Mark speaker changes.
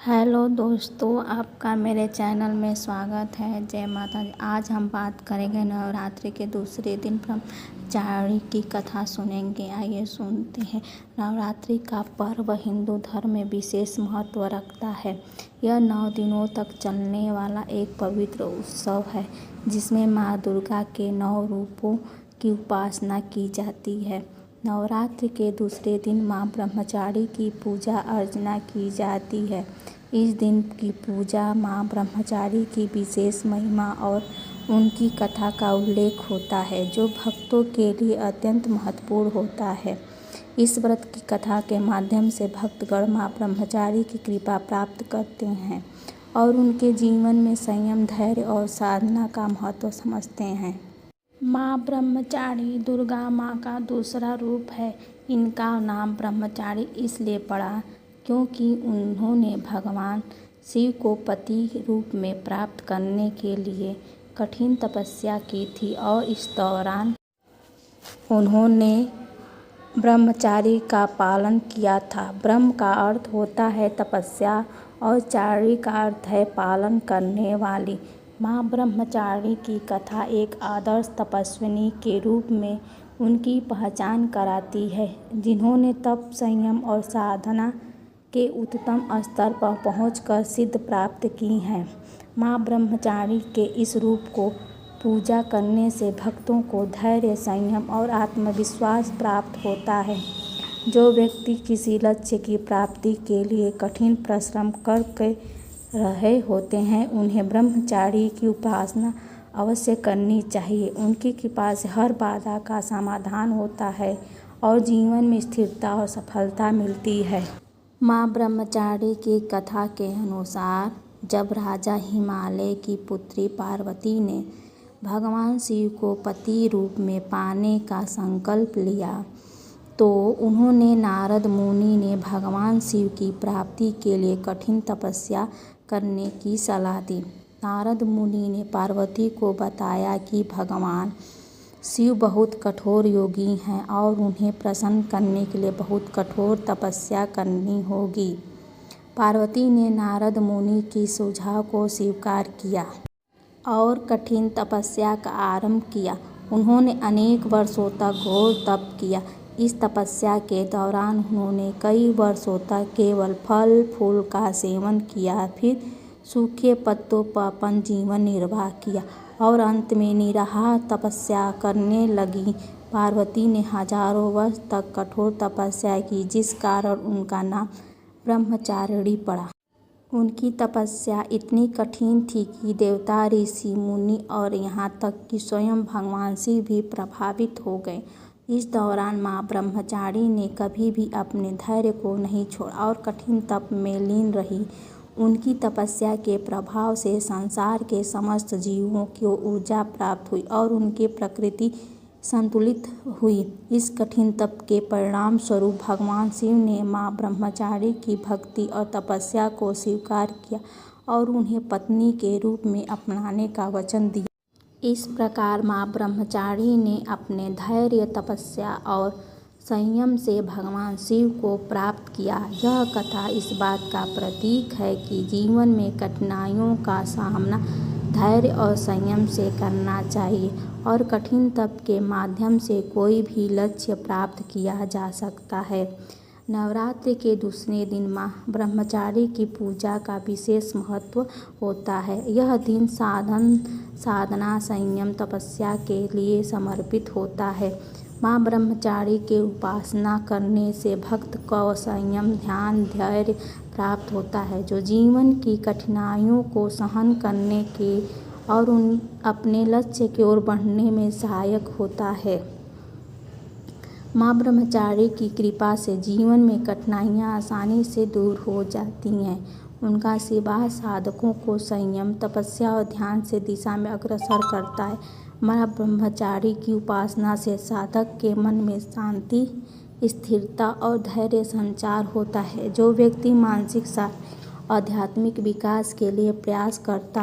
Speaker 1: Hello दोस्तों, आपका मेरे चैनल में स्वागत है। जय माता दी। आज हम बात करेंगे नवरात्रि के दूसरे दिन ब्रह्मचारिणी की कथा सुनेंगे। आइए सुनते हैं। नवरात्रि का पर्व हिंदू धर्म में विशेष महत्व रखता है। यह 9 दिनों तक चलने वाला एक पवित्र उत्सव है जिसमें माँ दुर्गा के 9 रूपों की उपासना की जाती है। नवरात्रि के दूसरे दिन माँ ब्रह्मचारिणी की पूजा अर्चना की जाती है। इस दिन की पूजा माँ ब्रह्मचारिणी की विशेष महिमा और उनकी कथा का उल्लेख होता है जो भक्तों के लिए अत्यंत महत्वपूर्ण होता है। इस व्रत की कथा के माध्यम से भक्तगण माँ ब्रह्मचारिणी की कृपा प्राप्त करते हैं और उनके जीवन में संयम, धैर्य और साधना का महत्व समझते हैं। माँ ब्रह्मचारिणी दुर्गा माँ का दूसरा रूप है। इनका नाम ब्रह्मचारिणी इसलिए पड़ा क्योंकि उन्होंने भगवान शिव को पति रूप में प्राप्त करने के लिए कठिन तपस्या की थी और इस दौरान उन्होंने ब्रह्मचर्य का पालन किया था। ब्रह्म का अर्थ होता है तपस्या और चारिणी का अर्थ है पालन करने वाली। माँ ब्रह्मचारिणी की कथा एक आदर्श तपस्विनी के रूप में उनकी पहचान कराती है जिन्होंने तप, संयम और साधना के उच्चतम स्तर पर पहुंचकर सिद्धि प्राप्त की है। माँ ब्रह्मचारिणी के इस रूप को पूजा करने से भक्तों को धैर्य, संयम और आत्मविश्वास प्राप्त होता है। जो व्यक्ति किसी लक्ष्य की प्राप्ति के लिए कठिन परिश्रम करके रहे होते हैं उन्हें ब्रह्मचारिणी की उपासना अवश्य करनी चाहिए। उनकी कृपा से हर बाधा का समाधान होता है और जीवन में स्थिरता और सफलता मिलती है। माँ ब्रह्मचारिणी की कथा के अनुसार जब राजा हिमालय की पुत्री पार्वती ने भगवान शिव को पति रूप में पाने का संकल्प लिया तो उन्होंने नारद मुनि ने भगवान शिव की प्राप्ति के लिए कठिन तपस्या करने की सलाह दी। नारद मुनि ने पार्वती को बताया कि भगवान शिव बहुत कठोर योगी हैं और उन्हें प्रसन्न करने के लिए बहुत कठोर तपस्या करनी होगी। पार्वती ने नारद मुनि की सुझाव को स्वीकार किया और कठिन तपस्या का आरंभ किया। उन्होंने अनेक वर्षों तक घोर तप किया। इस तपस्या के दौरान उन्होंने कई वर्षों तक केवल फल फूल का सेवन किया, फिर सूखे पत्तों पर अपन जीवन निर्वाह किया और अंत में निराहार तपस्या करने लगी। पार्वती ने हजारों वर्ष तक कठोर तपस्या की जिस कारण उनका नाम ब्रह्मचारिणी पड़ा। उनकी तपस्या इतनी कठिन थी कि देवता, ऋषि, मुनि और यहाँ तक कि स्वयं भगवान शिव भी प्रभावित हो गए। इस दौरान माँ ब्रह्मचारिणी ने कभी भी अपने धैर्य को नहीं छोड़ा और कठिन तप में लीन रही। उनकी तपस्या के प्रभाव से संसार के समस्त जीवों को ऊर्जा प्राप्त हुई और उनकी प्रकृति संतुलित हुई। इस कठिन तप के परिणाम स्वरूप भगवान शिव ने माँ ब्रह्मचारिणी की भक्ति और तपस्या को स्वीकार किया और उन्हें पत्नी के रूप में अपनाने का वचन दिया। इस प्रकार माँ ब्रह्मचारिणी ने अपने धैर्य, तपस्या और संयम से भगवान शिव को प्राप्त किया। यह कथा इस बात का प्रतीक है कि जीवन में कठिनाइयों का सामना धैर्य और संयम से करना चाहिए और कठिन तप के माध्यम से कोई भी लक्ष्य प्राप्त किया जा सकता है। नवरात्रि के दूसरे दिन माँ ब्रह्मचारिणी की पूजा का विशेष महत्व होता है। यह दिन साधना, संयम, तपस्या के लिए समर्पित होता है। माँ ब्रह्मचारिणी की उपासना करने से भक्त को संयम, ध्यान, धैर्य प्राप्त होता है जो जीवन की कठिनाइयों को सहन करने के और अपने लक्ष्य की ओर बढ़ने में सहायक होता है। माँ ब्रह्मचारिणी की कृपा से जीवन में कठिनाइयाँ आसानी से दूर हो जाती हैं। उनका आशीर्वाद साधकों को संयम, तपस्या और ध्यान से दिशा में अग्रसर करता है। माँ ब्रह्मचारिणी की उपासना से साधक के मन में शांति, स्थिरता और धैर्य संचार होता है। जो व्यक्ति मानसिक, शारीरिक, आध्यात्मिक विकास के लिए प्रयास करता है